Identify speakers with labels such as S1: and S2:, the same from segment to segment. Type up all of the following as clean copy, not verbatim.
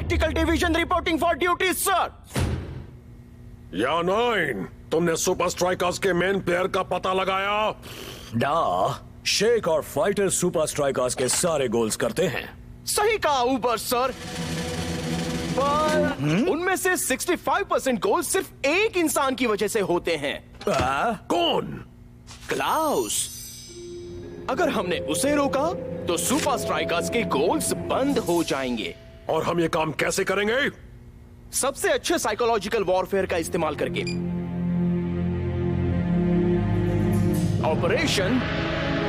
S1: Tactical division reporting for duty sir.
S2: या 9, तुमने super strikers के मेन प्लेयर का पता लगाया?
S3: ना, शेख और फाइटर सुपर स्ट्राइकर्स के सारे गोल्स करते हैं।
S1: सही कहा ऊपर सर, पर उनमें से 65% गोल सिर्फ एक इंसान की वजह से होते हैं।
S2: कौन?
S1: क्लाउस। अगर हमने उसे रोका तो सुपर स्ट्राइकर्स के गोल्स बंद हो जाएंगे।
S2: और हम ये काम कैसे करेंगे?
S1: सबसे अच्छे साइकोलॉजिकल वॉरफेयर का इस्तेमाल करके। Operation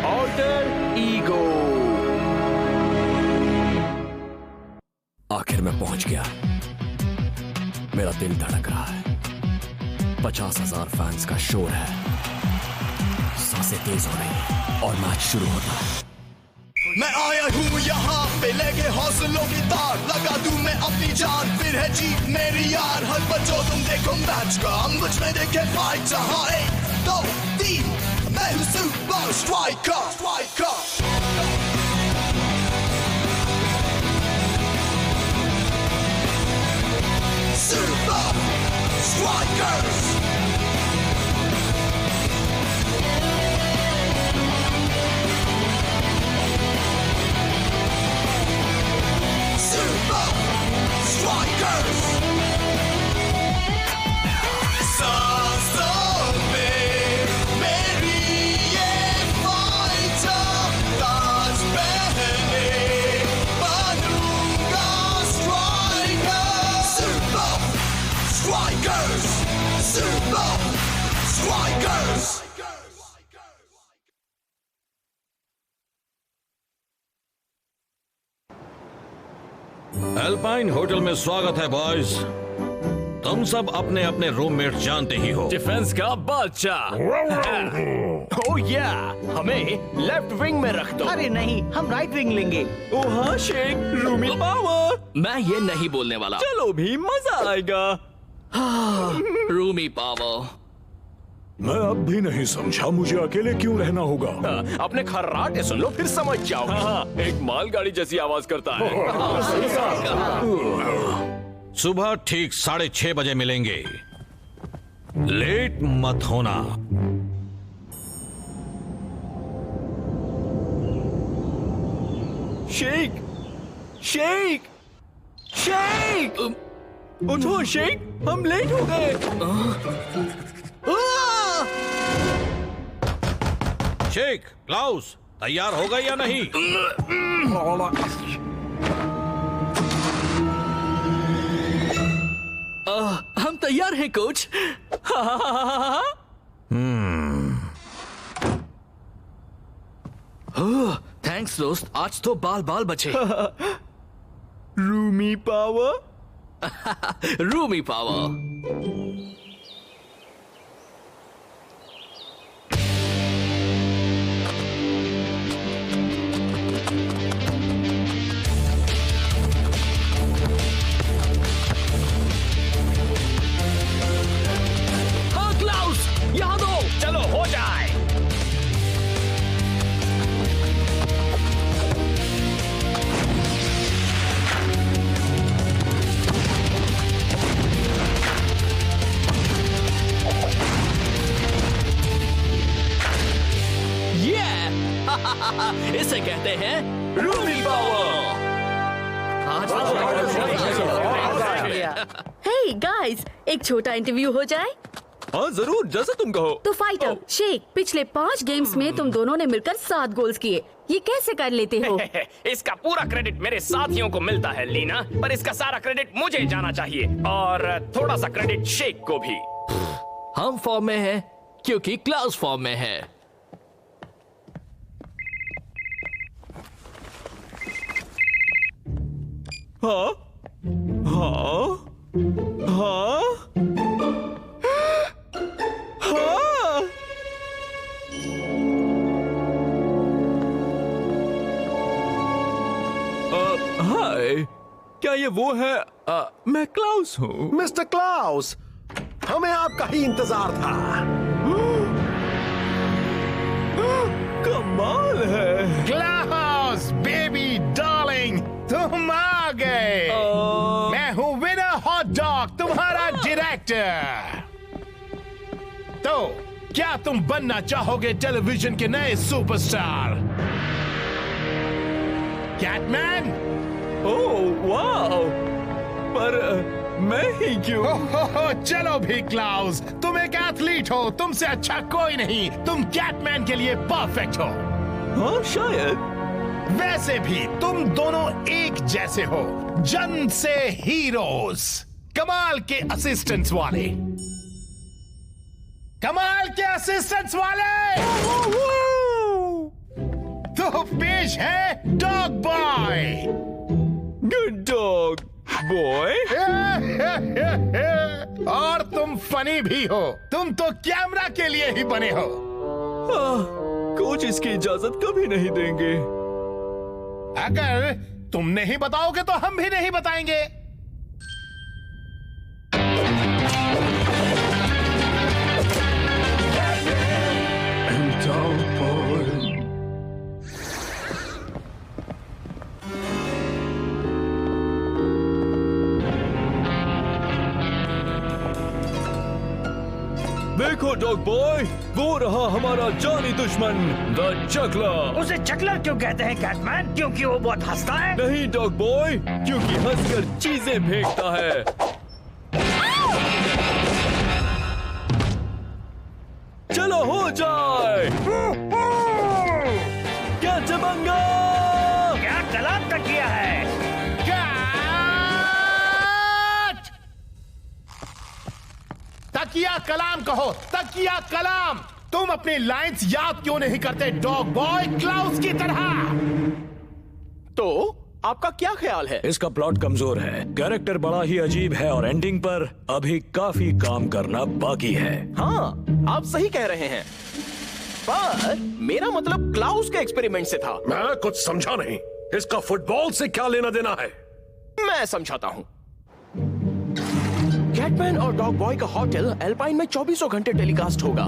S1: alter ego.
S3: आखिर मैं पहुंच गया। मेरा दिल धड़क रहा है। 50,000 फैंस का शोर है। सांसें तेज हो रही हैं और मैच शुरू होता है।
S4: मैं आया हूँ यहाँ पे लेके हौसलों की तार, लगा दूं मैं अपनी जान, फिर है जीत मेरी यार। हर बच्चों तुम देखो मैच का, मुझ में देखे फाइट। जहाँ 1, 2, 3, मैं हूँ super striker. Super Strikers! Super Strikers! सांसों में मेरी ये फाइटर, ताज पहने बनूंगा striker. Super Strikers! Super Strikers!
S5: Alpine hotel में स्वागत है बॉयज। तुम सब अपने अपने रूममेट जानते ही हो।
S3: डिफेंस का बादशाह।
S1: ओह या, हमें लेफ्ट विंग में रख दो।
S6: अरे नहीं, हम राइट विंग लेंगे।
S3: ओ हाँ शेख, रूमी पावर।
S7: मैं ये नहीं बोलने वाला।
S3: चलो भी मजा आएगा।
S7: रूमी पावर।
S3: मैं अब भी नहीं समझा मुझे अकेले क्यों रहना होगा।
S1: अपने खर्राटे सुन लो फिर समझ जाओ।
S3: हाँ, एक मालगाड़ी जैसी आवाज करता है।
S5: सुबह ठीक 6:30 बजे मिलेंगे। लेट मत होना।
S3: शेख, शेख, शेख, उठो शेख, हम लेट हो गए।
S5: शेख, क्लाउस, तैयार हो गए या नहीं?
S7: हम तैयार हैं कोच। थैंक्स दोस्त, आज तो बाल बाल बचे।
S3: रूमी पावर।
S7: Rumi power.
S1: हाँ क्लाउस, यहाँ दो। चलो हो जाए।
S7: इसे कहते हैं रूमी पावर।
S8: हे गाइस, एक छोटा इंटरव्यू हो जाए?
S3: हाँ जरूर, जैसे तुम कहो।
S8: तो फाइटर शेख, पिछले 5 गेम्स में तुम दोनों ने मिलकर 7 गोल्स किए। ये कैसे कर लेते हो?
S1: इसका पूरा क्रेडिट मेरे साथियों को मिलता है लीना, पर इसका सारा क्रेडिट मुझे जाना चाहिए और थोड़ा सा क्रेडिट शेख को भी।
S7: हम फॉर्म में हैं क्योंकि क्लाउस फॉर्म में है।
S3: हाँ, हाँ, हाँ, हाँ। हाय, क्या ये वो है? मैं क्लाउस हूँ।
S2: मिस्टर क्लाउस, हमें आपका ही इंतजार था।
S3: कमाल है।
S9: क्लाउस बेबी डार्लिंग, तुम आ गए। कैरेक्टर। तो क्या तुम बनना चाहोगे टेलीविजन के नए सुपरस्टार कैटमैन?
S3: ओह वाओ, पर मैं ही क्यों?
S9: चलो भी क्लाउस, तुम एक एथलीट हो, तुमसे अच्छा कोई नहीं, तुम कैटमैन के लिए परफेक्ट हो।
S3: हाँ शायद।
S9: वैसे भी तुम दोनों एक जैसे हो, जन्म से हीरोज, कमाल के असिस्टेंट्स वाले, कमाल के असिस्टेंट्स वाले। तो पेश है dog boy.
S3: Good dog boy.
S9: और तुम फनी भी हो, तुम तो कैमरा के लिए ही बने हो।
S3: कोच इसकी इजाजत कभी नहीं देंगे।
S9: अगर तुम नहीं बताओगे तो हम भी नहीं बताएंगे।
S3: देखो डॉग बॉय, वो रहा हमारा जानी दुश्मन द चकलर।
S6: उसे चकलर क्यों कहते हैं कैटमैन? क्योंकि वो बहुत हंसता है?
S3: नहीं डॉग बॉय, क्योंकि हंसकर चीजें फेंकता है। चलो हो जाए। क्या चबंगा?
S6: क्या कलाम तक किया है?
S9: तकिया कलाम कहो, तकिया कलाम। तुम अपनी लाइंस याद क्यों नहीं करते डॉग बॉय, क्लाउस की तरह?
S3: तो आपका क्या ख्याल है? इसका प्लॉट कमजोर है, कैरेक्टर बड़ा ही अजीब है और एंडिंग पर अभी काफी काम करना बाकी है।
S10: हाँ, आप सही कह रहे हैं, पर मेरा मतलब क्लाउस के एक्सपेरिमेंट से था।
S2: मैं कुछ समझा नहीं, इसका फुटबॉल से क्या लेना देना है?
S10: मैं समझाता हूँ। कैटमैन और डॉग बॉय का होटल एल्पाइन में 24 घंटे टेलीकास्ट होगा।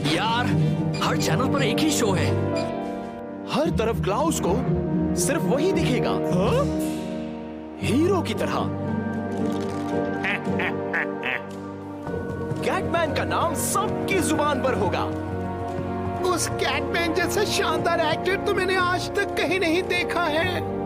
S7: यार, हर चैनल पर एक ही शो है।
S10: हर तरफ क्लाउस को सिर्फ वही दिखेगा। हाँ? हीरो की तरह। कैटमैन का नाम सबकी जुबान पर होगा।
S9: उस कैटमैन जैसा शानदार एक्टर तो मैंने आज तक कहीं नहीं देखा है।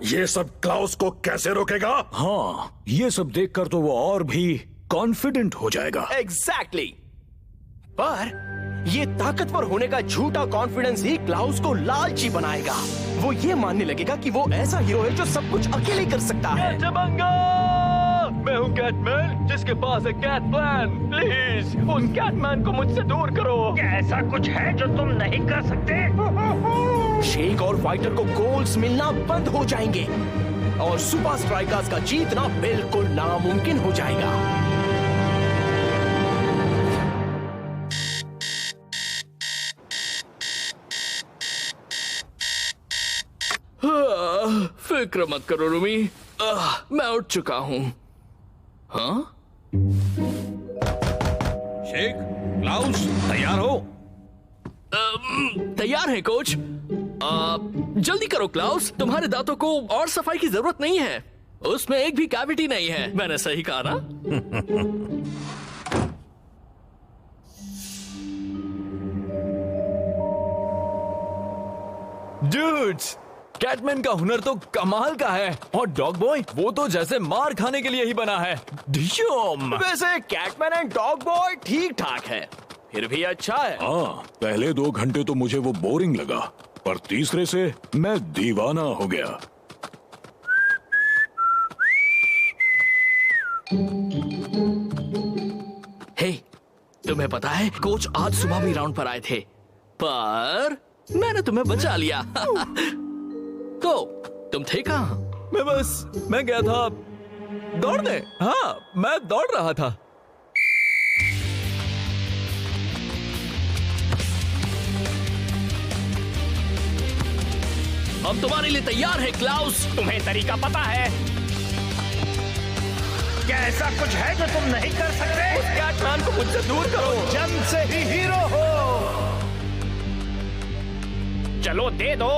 S2: ये सब क्लाउस को कैसे रोकेगा?
S3: हाँ, ये सब देखकर तो वो और भी कॉन्फिडेंट हो जाएगा।
S10: एग्जैक्टली। पर ये ताकतवर होने का झूठा कॉन्फिडेंस ही क्लाउस को लालची बनाएगा। वो ये मानने लगेगा कि वो ऐसा हीरो है जो सब कुछ अकेले कर सकता है।
S3: मैं हूँ कैटमैन, जिसके पास है कैट प्लान। प्लीज उस कैटमैन को मुझसे दूर करो।
S6: क्या ऐसा कुछ है जो तुम नहीं कर सकते?
S10: शेक और फाइटर को गोल्स मिलना बंद हो जाएंगे और सुपर स्ट्राइकर्स का जीतना बिल्कुल नामुमकिन हो जाएगा।
S7: फिक्र मत करो रूमी, मैं उठ चुका हूँ। हाँ?
S5: शेक, क्लाउस, तैयार हो?
S7: तैयार है कोच। जल्दी करो क्लाउस, तुम्हारे दांतों को और सफाई की जरूरत नहीं है। उसमें एक भी कैविटी नहीं है। मैंने सही कहा ना?
S3: Dudes, कैटमैन का हुनर तो कमाल का है और डॉग बॉय वो तो जैसे मार खाने के लिए ही बना है। डिशोम।
S10: वैसे कैटमैन एंड डॉग बॉय ठीक ठाक है, फिर भी अच्छा है।
S3: हाँ, पहले 2 घंटे तो मुझे वो बोरिंग लगा, पर तीसरे से मैं दीवाना हो गया।
S7: हे, तुम्हें पता है कोच आज सुबह भी राउंड पर आए थे, पर मैंने तुम्हें बचा लिया। तो तुम थे कहाँ?
S3: मैं गया था दौड़ने। हाँ, मैं दौड़ रहा था।
S7: हम तुम्हारे लिए तैयार है क्लाउस।
S1: तुम्हें तरीका पता है?
S6: क्या ऐसा कुछ है जो तुम नहीं कर सकते?
S10: उस कैटमैन को मुझसे दूर करो।
S9: जन्म से ही हीरो हो।
S1: चलो दे दो।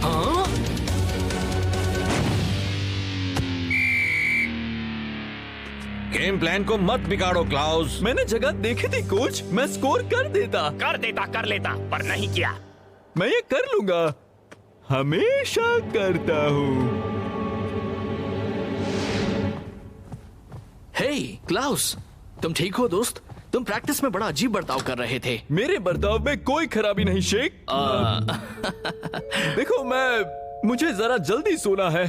S7: हाँ?
S5: गेम प्लान को मत बिगाड़ो क्लाउस।
S3: मैंने जगह देखी थी कोच, मैं स्कोर कर लेता।
S1: कर लेता पर नहीं किया।
S3: मैं ये कर लूंगा, हमेशा करता हूँ।
S7: हे क्लाउस, तुम ठीक हो दोस्त? तुम प्रैक्टिस में बड़ा अजीब बर्ताव कर रहे थे।
S3: मेरे बर्ताव में कोई खराबी नहीं शेख। देखो मुझे जरा जल्दी सोना है,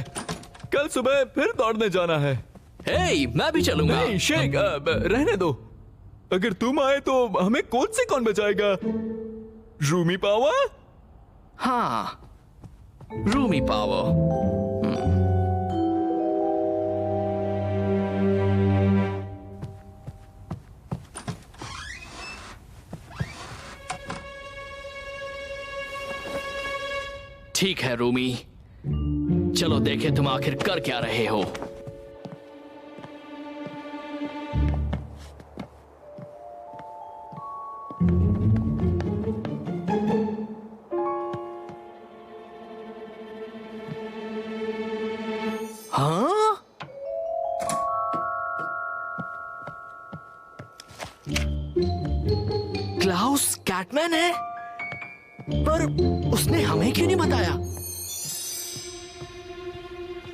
S3: कल सुबह फिर दौड़ने जाना है।
S7: हे, मैं भी चलूंगा।
S3: नहीं शेख, रहने दो। अगर तुम आए तो हमें कोच से कौन बचाएगा? रूमी पावर?
S7: हाँ, रूमी पावर। ठीक है रूमी, चलो देखें तुम आखिर कर क्या रहे हो। हाँ? क्लाउस कैटमैन है, पर उसने हमें क्यों नहीं बताया?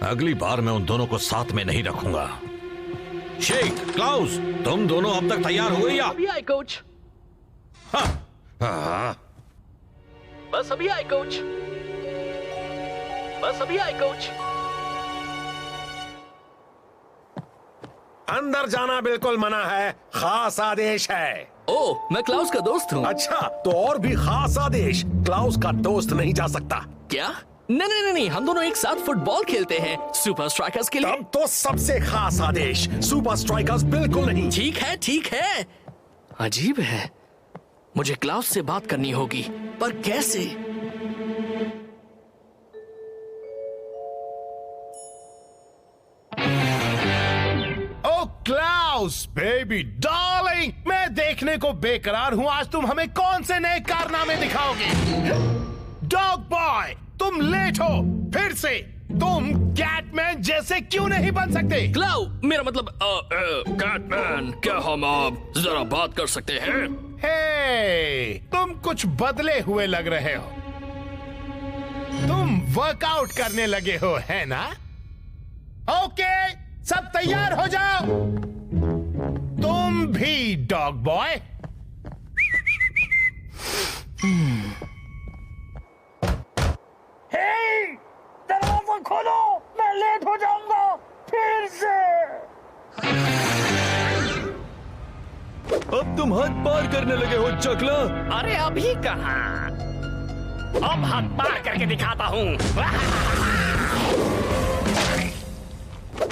S5: अगली बार मैं उन दोनों को साथ में नहीं रखूंगा। शेख, क्लाउस, तुम दोनों अब तक तैयार हो गए या?
S7: अभी आए कोच। बस अभी आए कोच। बस अभी आए कोच।
S2: अंदर जाना बिल्कुल मना है, खास आदेश है।
S7: ओह, मैं क्लाउस का दोस्त हूँ।
S2: अच्छा, तो और भी खास आदेश, क्लाउस का दोस्त नहीं जा सकता।
S7: क्या? नहीं, हम दोनों एक साथ फुटबॉल खेलते हैं सुपर स्ट्राइकर्स के लिए।
S2: तब तो सबसे खास आदेश, सुपर स्ट्राइकर्स बिल्कुल नहीं।
S7: ठीक है। अजीब है, मुझे क्लाउस से बात करनी होगी, पर कैसे?
S9: क्लाउस बेबी डार्लिंग, मैं देखने को बेकरार हूं आज तुम हमें कौन से नए कारनामे दिखाओगे। डॉग बॉय, तुम लेट हो फिर से। तुम कैटमैन जैसे क्यों नहीं बन सकते?
S7: क्लाउ, मेरा मतलब कैटमैन, क्या हम आप जरा बात कर सकते हैं?
S9: हे, तुम कुछ बदले हुए लग रहे हो। तुम वर्कआउट करने लगे हो, है ना? ओके, सब तैयार हो जाओ। तुम भी डॉग बॉय।
S6: हे, दरवाजा खोलो, मैं लेट हो जाऊंगा फिर से।
S3: अब तुम हद पार करने लगे हो चकला।
S1: अरे अभी कहाँ, अब हद पार करके दिखाता हूँ।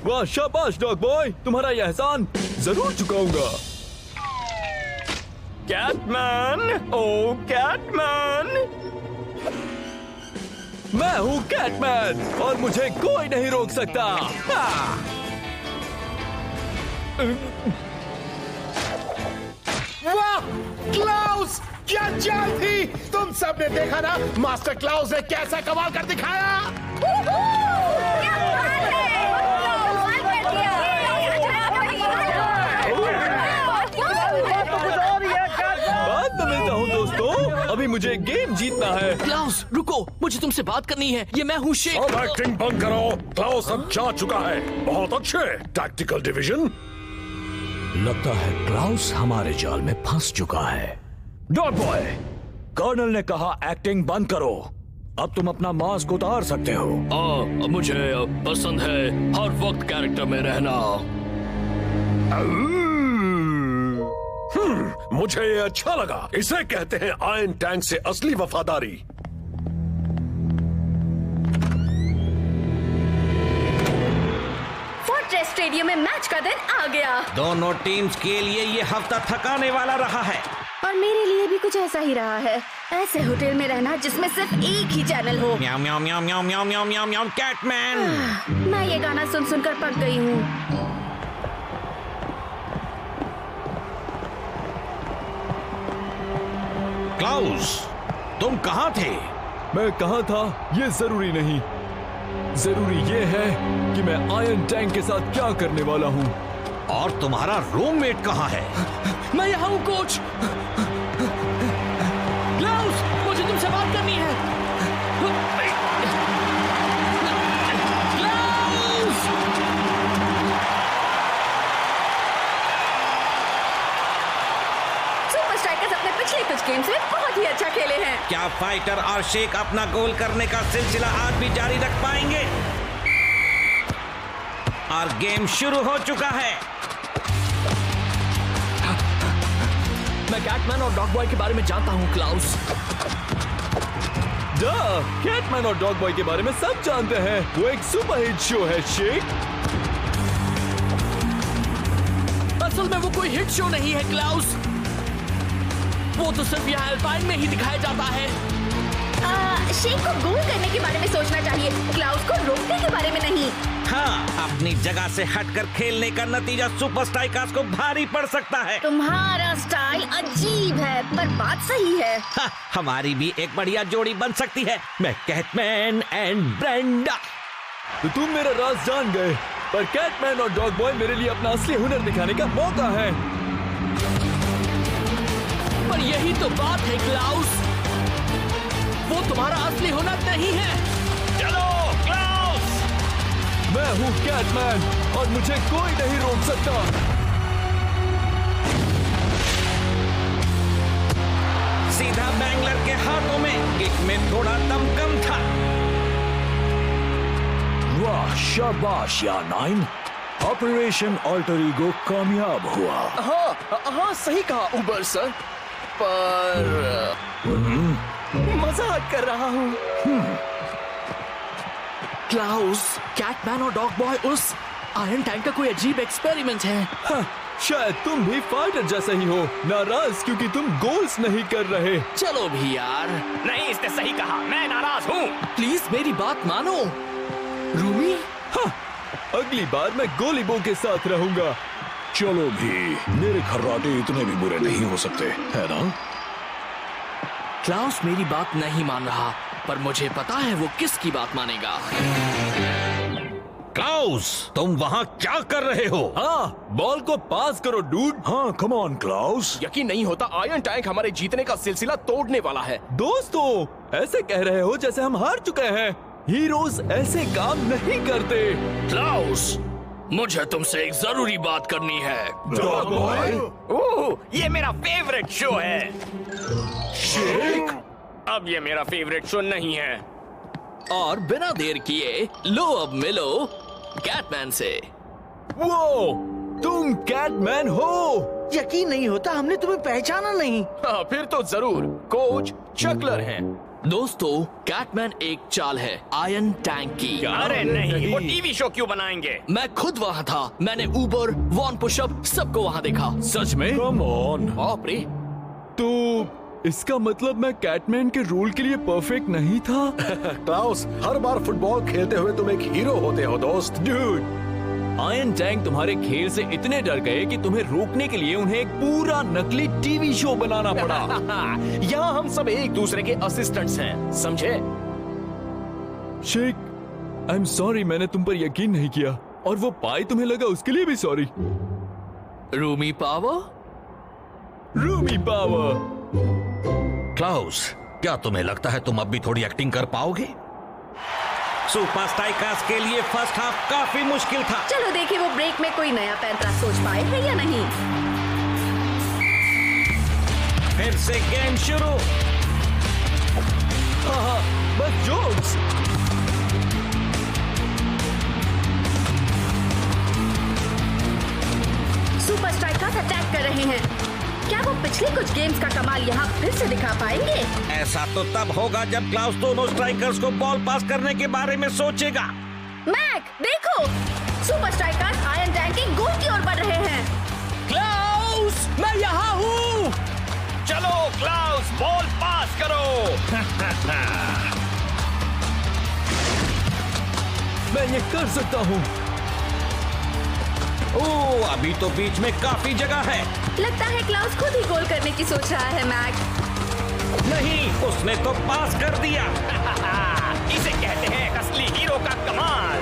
S3: वाह, शाबाश डॉग बॉय, तुम्हारा यह एहसान जरूर चुकाऊंगा।
S1: कैटमैन, ओ कैटमैन।
S3: मैं हूँ कैटमैन और मुझे कोई नहीं रोक सकता।
S9: वाह क्लाउस, क्या चाल थी। तुम सबने देखा ना मास्टर क्लाउस ने कैसा कमाल कर दिखाया।
S3: बात तो मिलता हूँ दोस्तों, अभी मुझे गेम जीतना है।
S7: क्लाउस रुको, मुझे तुमसे बात करनी है। ये मैं हूँ शेख।
S2: अब एक्टिंग बंद करो, क्लाउस अब जा चुका है। बहुत अच्छे, टैक्टिकल डिवीजन।
S3: लगता है क्लाउस हमारे जाल में फंस चुका है। डॉग बॉय, कर्नल ने कहा एक्टिंग बंद करो, अब तुम अपना मास्क उतार सकते हो।
S7: मुझे पसंद है हर वक्त कैरेक्टर में रहना।
S2: मुझे ये अच्छा लगा, इसे कहते हैं आयरन टैंक से असली वफादारी।
S8: फोर्ट्रेस स्टेडियम में मैच का दिन आ गया।
S5: दोनों टीम्स के लिए ये हफ्ता थकाने वाला रहा है
S8: और मेरे लिए भी कुछ ऐसा ही रहा है। ऐसे होटल में रहना जिसमें सिर्फ एक ही चैनल हो।
S5: म्याऊ म्याऊ म्याऊ म्याऊ म्याऊ म्याऊ म्याऊ म्याऊ कैटमैन।
S8: मैं ये गाना सुन सुनकर पक गई हूँ।
S5: क्लाउस, तुम कहाँ थे?
S3: मैं कहाँ था ये जरूरी नहीं, जरूरी ये है कि मैं आयरन टैंक के साथ क्या करने वाला हूँ।
S5: और तुम्हारा रूममेट कहाँ है?
S7: मैं यहाँ हूँ कोच। क्लाउस, मुझे तुमसे बात करनी है। क्लाउस!
S8: सुपर स्ट्राइकर्स अपने पिछले कुछ गेम्स में बहुत ही अच्छा खेले हैं।
S5: क्या फाइटर और शेक अपना गोल करने का सिलसिला आज भी जारी रख पाएंगे? और गेम शुरू हो चुका है।
S7: मैं कैटमैन और डॉग बॉय के बारे में जानता हूँ क्लाउस।
S3: कैटमैन और डॉग बॉय के बारे में सब जानते हैं, वो एक सुपरहिट शो है शेक।
S7: असल में वो कोई हिट शो नहीं है क्लाउस, वो तो सिर्फ यहाँ अल्पाइन में ही दिखाया जाता है।
S8: शेक को गोल करने के बारे में सोचना चाहिए, क्लाउस को रोकने के बारे में नहीं।
S5: हाँ, अपनी जगह से हटकर खेलने का नतीजा सुपर स्ट्राइकर्स को भारी पड़ सकता है।
S8: तुम्हारा स्टाइल अजीब है, पर बात सही है।
S5: हाँ, हमारी भी एक बढ़िया जोड़ी बन सकती है, मैं कैटमैन एंड ब्रेंडा।
S3: तो तुम मेरा राज जान गए, पर कैटमैन और डॉग बॉय मेरे लिए अपना असली हुनर दिखाने का मौका है।
S7: पर यही तो बात है क्लाउस, वो तुम्हारा असली हुनर नहीं है।
S1: चलो क्लाउस!
S3: मैं हूँ कैटमैन और मुझे कोई नहीं रोक सकता।
S5: सीधा बैंगलर के हाथों में, किक में थोड़ा दम कम था।
S3: वाह, शाबाश या9, ऑपरेशन ऑल्टर ईगो कामयाब हुआ।
S10: हाँ सही कहा उबर सर, पर मजाक कर रहा हूँ।
S7: क्लाउस, कैटमैन और डॉग बॉय उस आयरन टैंक का कोई अजीब एक्सपेरिमेंट है।
S3: हाँ, शायद तुम भी फाइटर जैसे ही हो, नाराज क्योंकि तुम गोल्स नहीं कर रहे।
S7: चलो भी यार।
S1: नहीं, इसने सही कहा, मैं नाराज हूँ।
S7: प्लीज मेरी बात मानो। रूमी?
S3: हाँ, अगली बार मैं गोलीबो के साथ रहूंगा। चलो भी, मेरे खर्राटे इतने भी बुरे नहीं हो सकते, है ना?
S7: क्लाउस मेरी बात नहीं मान रहा, पर मुझे पता है वो किसकी बात मानेगा।
S5: क्लाउस, तुम वहाँ क्या कर रहे हो?
S3: हाँ, बॉल को पास करो डूड। हाँ, कम ऑन क्लाउस।
S10: यकीन नहीं होता, आयरन टैंक हमारे जीतने का सिलसिला तोड़ने वाला है।
S3: दोस्तों, ऐसे कह रहे हो जैसे हम हार चुके हैं। हीरोज ऐसे काम नहीं करते।
S7: क्लाउस, मुझे तुमसे एक जरूरी बात करनी है।
S3: Dog boy?
S1: ओह, ये मेरा फेवरेट शो है।
S3: शेक?
S1: अब ये मेरा फेवरेट शो नहीं है।
S7: और बिना देर किए लो अब मिलो कैटमैन से।
S3: वो, तुम कैटमैन हो?
S6: यकीन नहीं होता, हमने तुम्हें पहचाना नहीं।
S10: हाँ, फिर तो जरूर कोच चकलर हैं।
S7: दोस्तों, कैटमैन एक चाल है आयरन टैंक की।
S1: अरे नहीं, वो टीवी शो क्यों बनाएंगे?
S7: मैं खुद वहाँ था, मैंने ऊबर, वॉन पुशअप सबको वहाँ देखा।
S3: सच में? Come on.
S10: बाप रे।
S3: तो इसका मतलब मैं कैटमैन के रोल के लिए परफेक्ट नहीं था?
S2: क्लाउस, हर बार फुटबॉल खेलते हुए तुम एक हीरो होते हो दोस्त।
S3: डूड, आयरन टैंक तुम्हारे खेल से इतने डर गए कि तुम्हें रोकने के लिए उन्हें एक पूरा नकली टीवी शो बनाना पड़ा।
S10: यहाँ हम सब एक दूसरे के असिस्टेंट्स हैं, समझे?
S3: शेक, आई एम सॉरी, मैंने तुम पर यकीन नहीं किया, और वो पाई तुम्हें लगा उसके लिए भी sorry.
S7: Rumi power?
S3: Rumi power.
S5: Klaus, क्या तुम्हें लगता है तुम अब भी थोड़ी एक्टिंग कर पाओगे? सुपर स्ट्राइकर्स के लिए फर्स्ट हाफ काफी मुश्किल था।
S8: चलो देखें वो ब्रेक में कोई नया पैंतरा सोच पाए है या नहीं।
S5: फिर से गेम शुरू।
S3: हाँ, बस जोक्स।
S8: सुपर स्ट्राइकर्स अटैक कर रहे हैं। क्या वो पिछले कुछ गेम्स का कमाल यहाँ फिर से दिखा पाएंगे?
S5: ऐसा तो तब होगा जब क्लाउस दोनों स्ट्राइकर्स को बॉल पास करने के बारे में सोचेगा।
S8: मैक, देखो, सुपर स्ट्राइकर्स आयरन टैंक के गोल की ओर बढ़ रहे हैं।
S7: क्लाउस, मैं यहाँ हूँ।
S1: चलो क्लाउस, बॉल पास करो।
S3: मैं ये कर सकता हूँ।
S5: ओह, अभी तो बीच में काफी जगह है।
S8: लगता है क्लाउस खुद ही गोल करने की सोच रहा है मैक।
S5: नहीं, उसने तो पास कर दिया।
S1: इसे कहते हैं एक असली हीरो का कमाल।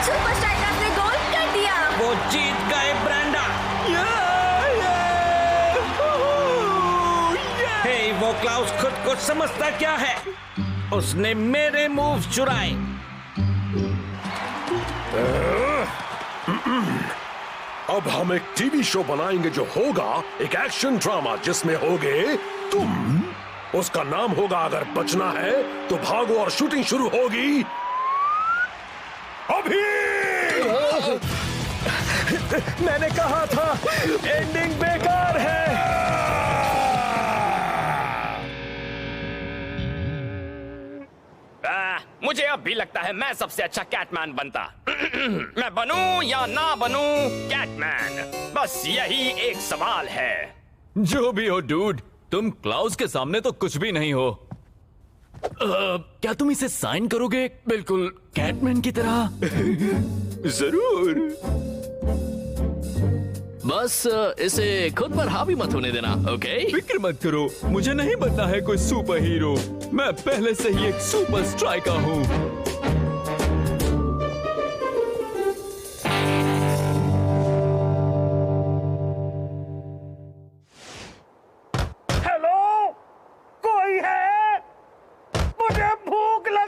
S8: सुपर स्ट्राइकर्स ने गोल कर दिया।
S5: वो जीत गए ब्रांडा। हे, वो क्लाउस खुद को समझता क्या है? उसने मेरे मूव चुराए।
S2: अब हम एक टीवी शो बनाएंगे जो होगा एक एक्शन ड्रामा जिसमें होगे तुम। उसका नाम होगा अगर बचना है तो भागो और शूटिंग शुरू होगी अभी।
S3: मैंने कहा था एंडिंग बेकार है।
S1: मुझे अब भी लगता है मैं सबसे अच्छा कैटमैन बनता। मैं बनूं या ना बनूं कैटमैन, बस यही एक सवाल है।
S3: जो भी हो डूड, तुम क्लाउस के सामने तो कुछ भी नहीं हो। क्या तुम इसे साइन करोगे बिल्कुल कैटमैन की तरह? जरूर।
S7: बस इसे खुद पर हावी मत होने देना, ओके?
S3: फिक्र मत करो, मुझे नहीं बनना है कोई सुपर हीरो। मैं पहले से ही एक सुपर स्ट्राइकर हूँ।
S6: हेलो, कोई है? मुझे भूख लगी